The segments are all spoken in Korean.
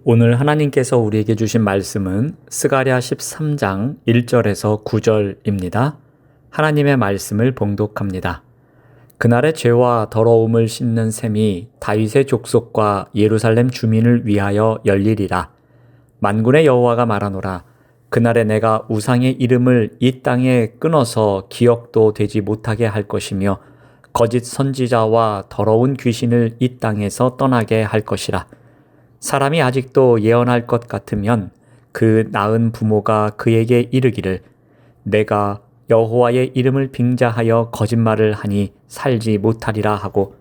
오늘 하나님께서 우리에게 주신 말씀은 스가랴 13장 1절에서 9절입니다. 하나님의 말씀을 봉독합니다. 그날의 죄와 더러움을 씻는 셈이 다윗의 족속과 예루살렘 주민을 위하여 열리리라. 만군의 여호와가 말하노라. 그날에 내가 우상의 이름을 이 땅에 끊어서 기억도 되지 못하게 할 것이며 거짓 선지자와 더러운 귀신을 이 땅에서 떠나게 할 것이라. 사람이 아직도 예언할 것 같으면 그 낳은 부모가 그에게 이르기를 내가 여호와의 이름을 빙자하여 거짓말을 하니 살지 못하리라 하고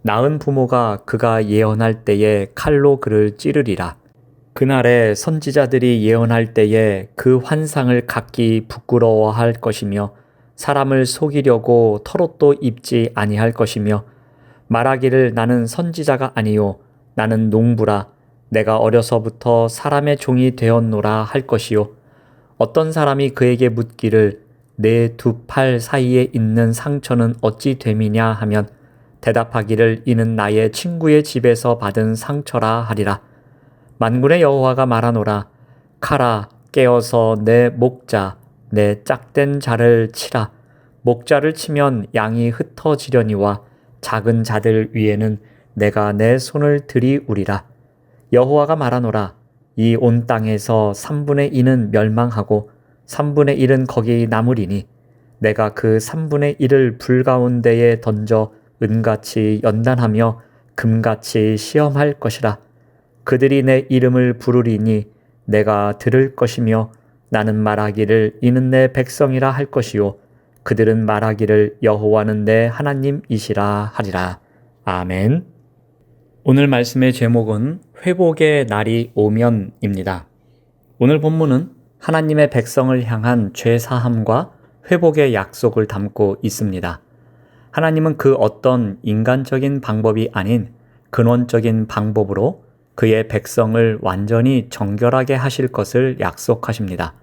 낳은 부모가 그가 예언할 때에 칼로 그를 찌르리라. 그날에 선지자들이 예언할 때에 그 환상을 각기 부끄러워할 것이며 사람을 속이려고 털옷도 입지 아니할 것이며 말하기를 나는 선지자가 아니요 나는 농부라 내가 어려서부터 사람의 종이 되었노라 할 것이요 어떤 사람이 그에게 묻기를 내 두 팔 사이에 있는 상처는 어찌 됨이냐 하면 대답하기를 이는 나의 친구의 집에서 받은 상처라 하리라. 만군의 여호와가 말하노라. 카라 깨어서 내 목자 내 짝된 자를 치라. 목자를 치면 양이 흩어지려니와 작은 자들 위에는 내가 내 손을 들이우리라. 여호와가 말하노라. 이 온 땅에서 3분의 2는 멸망하고 3분의 1은 거기 남으리니 내가 그 3분의 1을 불 가운데에 던져 은같이 연단하며 금같이 시험할 것이라. 그들이 내 이름을 부르리니 내가 들을 것이며 나는 말하기를 이는 내 백성이라 할 것이요 그들은 말하기를 여호와는 내 하나님이시라 하리라. 아멘. 오늘 말씀의 제목은 회복의 날이 오면입니다. 오늘 본문은 하나님의 백성을 향한 죄사함과 회복의 약속을 담고 있습니다. 하나님은 그 어떤 인간적인 방법이 아닌 근원적인 방법으로 그의 백성을 완전히 정결하게 하실 것을 약속하십니다.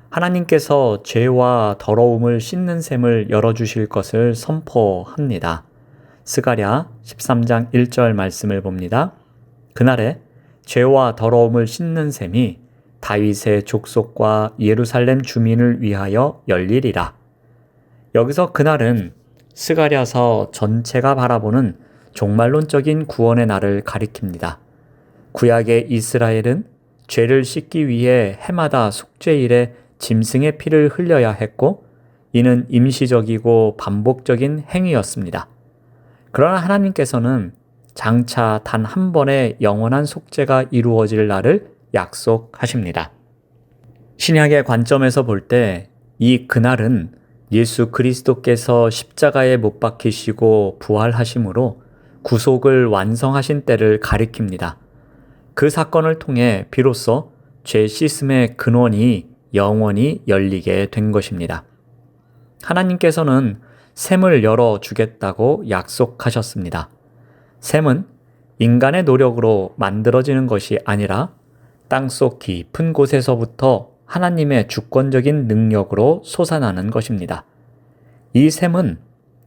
하나님께서 죄와 더러움을 씻는 셈을 열어주실 것을 선포합니다. 스가랴 13장 1절 말씀을 봅니다. 그날에 죄와 더러움을 씻는 셈이 다윗의 족속과 예루살렘 주민을 위하여 열리리라. 여기서 그날은 스가랴서 전체가 바라보는 종말론적인 구원의 날을 가리킵니다. 구약의 이스라엘은 죄를 씻기 위해 해마다 속죄일에 짐승의 피를 흘려야 했고 이는 임시적이고 반복적인 행위였습니다. 그러나 하나님께서는 장차 단 한 번의 영원한 속죄가 이루어질 날을 약속하십니다. 신약의 관점에서 볼 때 이 그날은 예수 그리스도께서 십자가에 못 박히시고 부활하심으로 구속을 완성하신 때를 가리킵니다. 그 사건을 통해 비로소 죄 씻음의 근원이 영원히 열리게 된 것입니다. 하나님께서는 셈을 열어주겠다고 약속하셨습니다. 셈은 인간의 노력으로 만들어지는 것이 아니라 땅속 깊은 곳에서부터 하나님의 주권적인 능력으로 솟아나는 것입니다. 이 셈은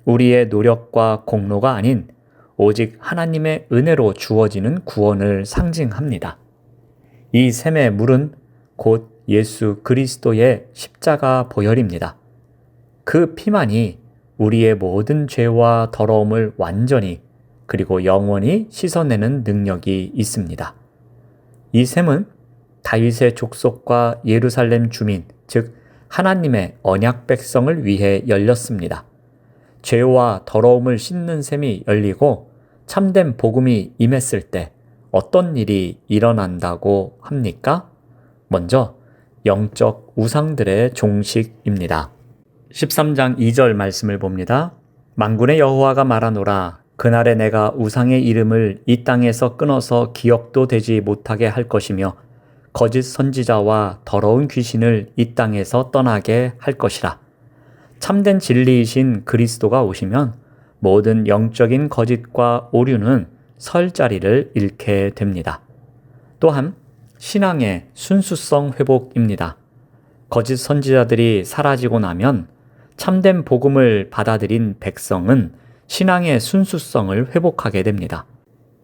우리의 노력과 공로가 아닌 오직 하나님의 은혜로 주어지는 구원을 상징합니다. 이 셈의 물은 곧 예수 그리스도의 십자가 보혈입니다. 그 피만이 우리의 모든 죄와 더러움을 완전히 그리고 영원히 씻어내는 능력이 있습니다. 이 셈은 다윗의 족속과 예루살렘 주민, 즉 하나님의 언약 백성을 위해 열렸습니다. 죄와 더러움을 씻는 셈이 열리고 참된 복음이 임했을 때 어떤 일이 일어난다고 합니까? 먼저 영적 우상들의 종식입니다. 13장 2절 말씀을 봅니다. 만군의 여호와가 말하노라. 그날에 내가 우상의 이름을 이 땅에서 끊어서 기억도 되지 못하게 할 것이며 거짓 선지자와 더러운 귀신을 이 땅에서 떠나게 할 것이라. 참된 진리이신 그리스도가 오시면 모든 영적인 거짓과 오류는 설 자리를 잃게 됩니다. 또한 신앙의 순수성 회복입니다. 거짓 선지자들이 사라지고 나면 참된 복음을 받아들인 백성은 신앙의 순수성을 회복하게 됩니다.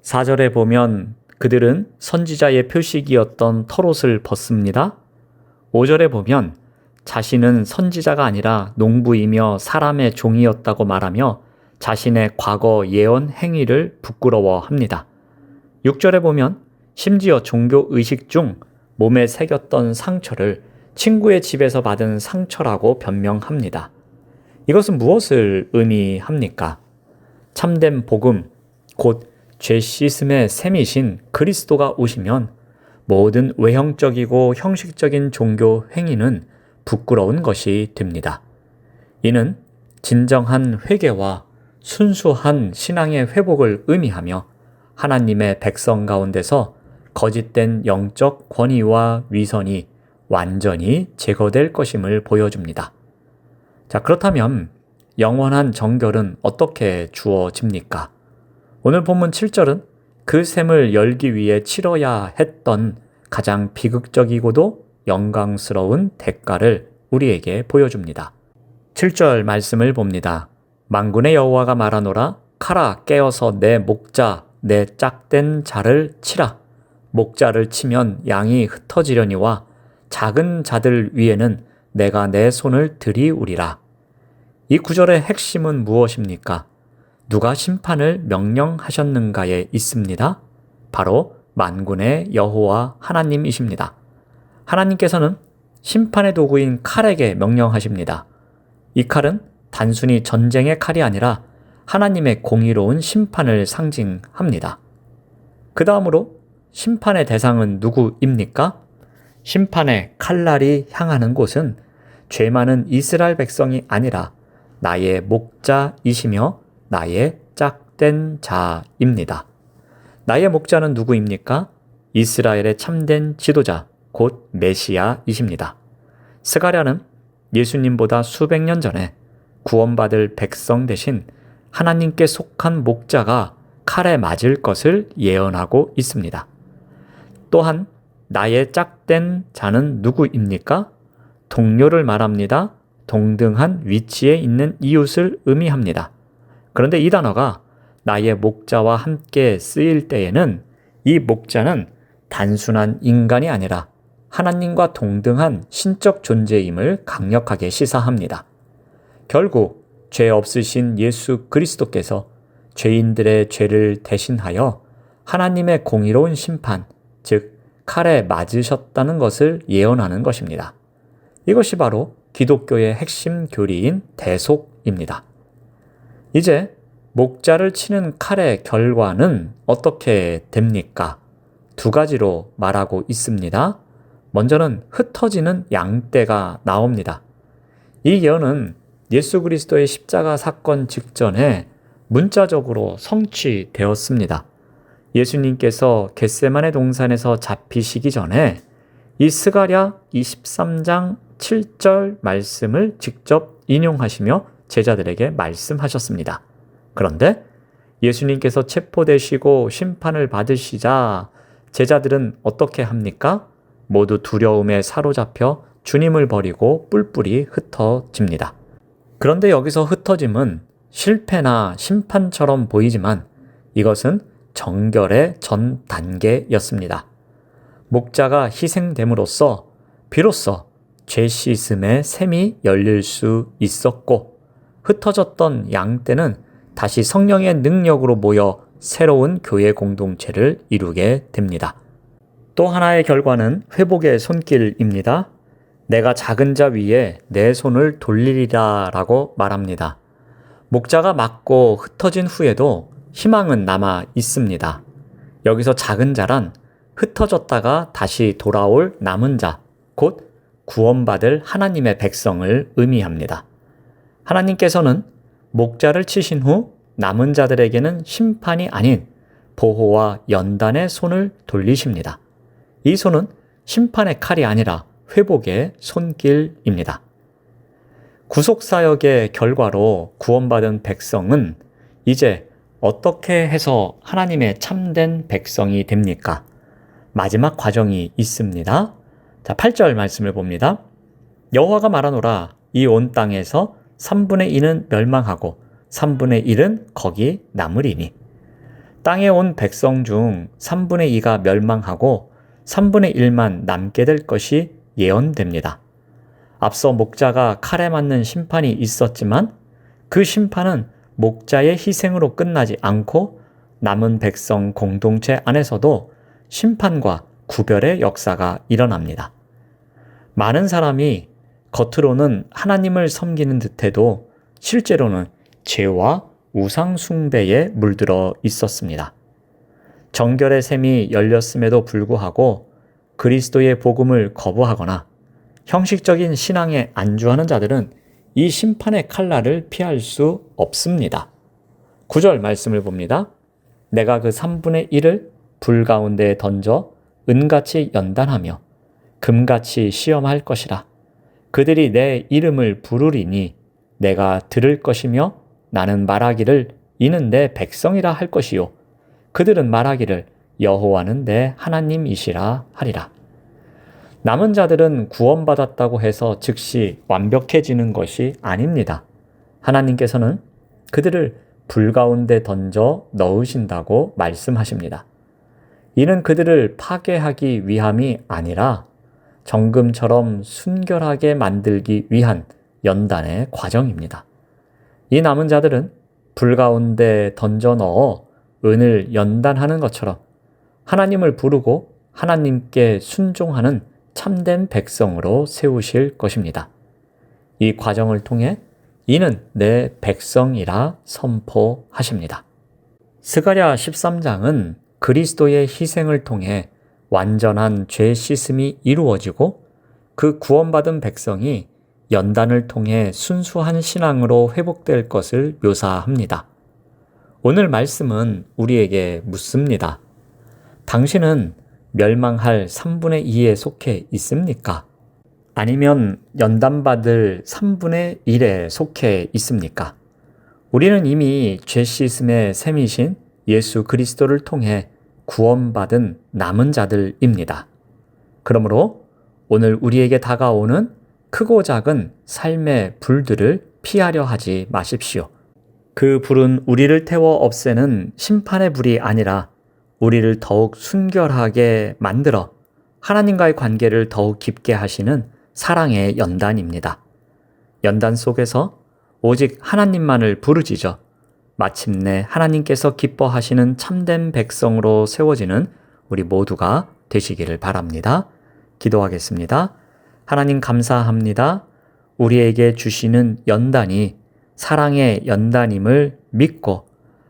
4절에 보면 그들은 선지자의 표식이었던 털옷을 벗습니다. 5절에 보면 자신은 선지자가 아니라 농부이며 사람의 종이었다고 말하며 자신의 과거 예언 행위를 부끄러워합니다. 6절에 보면 심지어 종교 의식 중 몸에 새겼던 상처를 친구의 집에서 받은 상처라고 변명합니다. 이것은 무엇을 의미합니까? 참된 복음, 곧 죄 씻음의 셈이신 그리스도가 오시면 모든 외형적이고 형식적인 종교 행위는 부끄러운 것이 됩니다. 이는 진정한 회개와 순수한 신앙의 회복을 의미하며 하나님의 백성 가운데서 거짓된 영적 권위와 위선이 완전히 제거될 것임을 보여줍니다. 자, 그렇다면 영원한 정결은 어떻게 주어집니까? 오늘 본문 7절은 그 셈을 열기 위해 치러야 했던 가장 비극적이고도 영광스러운 대가를 우리에게 보여줍니다. 7절 말씀을 봅니다. 만군의 여호와가 말하노라. 카라 깨어서 내 목자 내 짝된 자를 치라. 목자를 치면 양이 흩어지려니와 작은 자들 위에는 내가 내 손을 들이우리라. 이 구절의 핵심은 무엇입니까? 누가 심판을 명령하셨는가에 있습니다. 바로 만군의 여호와 하나님이십니다. 하나님께서는 심판의 도구인 칼에게 명령하십니다. 이 칼은 단순히 전쟁의 칼이 아니라 하나님의 공의로운 심판을 상징합니다. 그 다음으로 심판의 대상은 누구입니까? 심판의 칼날이 향하는 곳은 죄 많은 이스라엘 백성이 아니라 나의 목자이시며 나의 짝된 자입니다. 나의 목자는 누구입니까? 이스라엘의 참된 지도자, 곧 메시아이십니다. 스가랴는 예수님보다 수백 년 전에 구원받을 백성 대신 하나님께 속한 목자가 칼에 맞을 것을 예언하고 있습니다. 또한 나의 짝된 자는 누구입니까? 동료를 말합니다. 동등한 위치에 있는 이웃을 의미합니다. 그런데 이 단어가 나의 목자와 함께 쓰일 때에는 이 목자는 단순한 인간이 아니라 하나님과 동등한 신적 존재임을 강력하게 시사합니다. 결국 죄 없으신 예수 그리스도께서 죄인들의 죄를 대신하여 하나님의 공의로운 심판, 즉 칼에 맞으셨다는 것을 예언하는 것입니다. 이것이 바로 기독교의 핵심 교리인 대속입니다. 이제 목자를 치는 칼의 결과는 어떻게 됩니까? 두 가지로 말하고 있습니다. 먼저는 흩어지는 양떼가 나옵니다. 이 예언은 예수 그리스도의 십자가 사건 직전에 문자적으로 성취되었습니다. 예수님께서 겟세마네 동산에서 잡히시기 전에 이 스가랴 23장 7절 말씀을 직접 인용하시며 제자들에게 말씀하셨습니다. 그런데 예수님께서 체포되시고 심판을 받으시자 제자들은 어떻게 합니까? 모두 두려움에 사로잡혀 주님을 버리고 뿔뿔이 흩어집니다. 그런데 여기서 흩어짐은 실패나 심판처럼 보이지만 이것은 정결의 전 단계였습니다. 목자가 희생됨으로써 비로소 죄 씻음의 셈이 열릴 수 있었고 흩어졌던 양떼는 다시 성령의 능력으로 모여 새로운 교회 공동체를 이루게 됩니다. 또 하나의 결과는 회복의 손길입니다. 내가 작은 자 위에 내 손을 돌리리라 라고 말합니다. 목자가 맞고 흩어진 후에도 희망은 남아 있습니다. 여기서 작은 자란 흩어졌다가 다시 돌아올 남은 자, 곧 구원받을 하나님의 백성을 의미합니다. 하나님께서는 목자를 치신 후 남은 자들에게는 심판이 아닌 보호와 연단의 손을 돌리십니다. 이 손은 심판의 칼이 아니라 회복의 손길입니다. 구속사역의 결과로 구원받은 백성은 이제 어떻게 해서 하나님의 참된 백성이 됩니까? 마지막 과정이 있습니다. 자, 8절 말씀을 봅니다. 여호와가 말하노라. 이 온 땅에서 3분의 2는 멸망하고 3분의 1은 거기 남으리니. 땅에 온 백성 중 3분의 2가 멸망하고 3분의 1만 남게 될 것이 예언됩니다. 앞서 목자가 칼에 맞는 심판이 있었지만 그 심판은 목자의 희생으로 끝나지 않고 남은 백성 공동체 안에서도 심판과 구별의 역사가 일어납니다. 많은 사람이 겉으로는 하나님을 섬기는 듯해도 실제로는 죄와 우상 숭배에 물들어 있었습니다. 정결의 샘이 열렸음에도 불구하고 그리스도의 복음을 거부하거나 형식적인 신앙에 안주하는 자들은 이 심판의 칼날을 피할 수 없습니다. 9절 말씀을 봅니다. 내가 그 3분의 1을 불 가운데에 던져 은같이 연단하며 금같이 시험할 것이라. 그들이 내 이름을 부르리니 내가 들을 것이며 나는 말하기를 이는 내 백성이라 할 것이요 그들은 말하기를 여호와는 내 하나님이시라 하리라. 남은 자들은 구원받았다고 해서 즉시 완벽해지는 것이 아닙니다. 하나님께서는 그들을 불 가운데 던져 넣으신다고 말씀하십니다. 이는 그들을 파괴하기 위함이 아니라 정금처럼 순결하게 만들기 위한 연단의 과정입니다. 이 남은 자들은 불 가운데 던져 넣어 은을 연단하는 것처럼 하나님을 부르고 하나님께 순종하는 참된 백성으로 세우실 것입니다. 이 과정을 통해 이는 내 백성이라 선포하십니다. 스가랴 13장은 그리스도의 희생을 통해 완전한 죄 씻음이 이루어지고 그 구원받은 백성이 연단을 통해 순수한 신앙으로 회복될 것을 묘사합니다. 오늘 말씀은 우리에게 묻습니다. 당신은 멸망할 3분의 2에 속해 있습니까? 아니면 연단받을 3분의 1에 속해 있습니까? 우리는 이미 죄 씻음의 셈이신 예수 그리스도를 통해 구원받은 남은 자들입니다. 그러므로 오늘 우리에게 다가오는 크고 작은 삶의 불들을 피하려 하지 마십시오. 그 불은 우리를 태워 없애는 심판의 불이 아니라 우리를 더욱 순결하게 만들어 하나님과의 관계를 더욱 깊게 하시는 사랑의 연단입니다. 연단 속에서 오직 하나님만을 부르짖어 마침내 하나님께서 기뻐하시는 참된 백성으로 세워지는 우리 모두가 되시기를 바랍니다. 기도하겠습니다. 하나님 감사합니다. 우리에게 주시는 연단이 사랑의 연단임을 믿고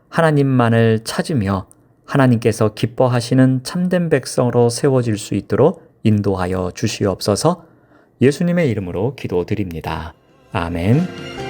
하나님만을 찾으며 하나님께서 기뻐하시는 참된 백성으로 세워질 수 있도록 인도하여 주시옵소서. 예수님의 이름으로 기도드립니다. 아멘.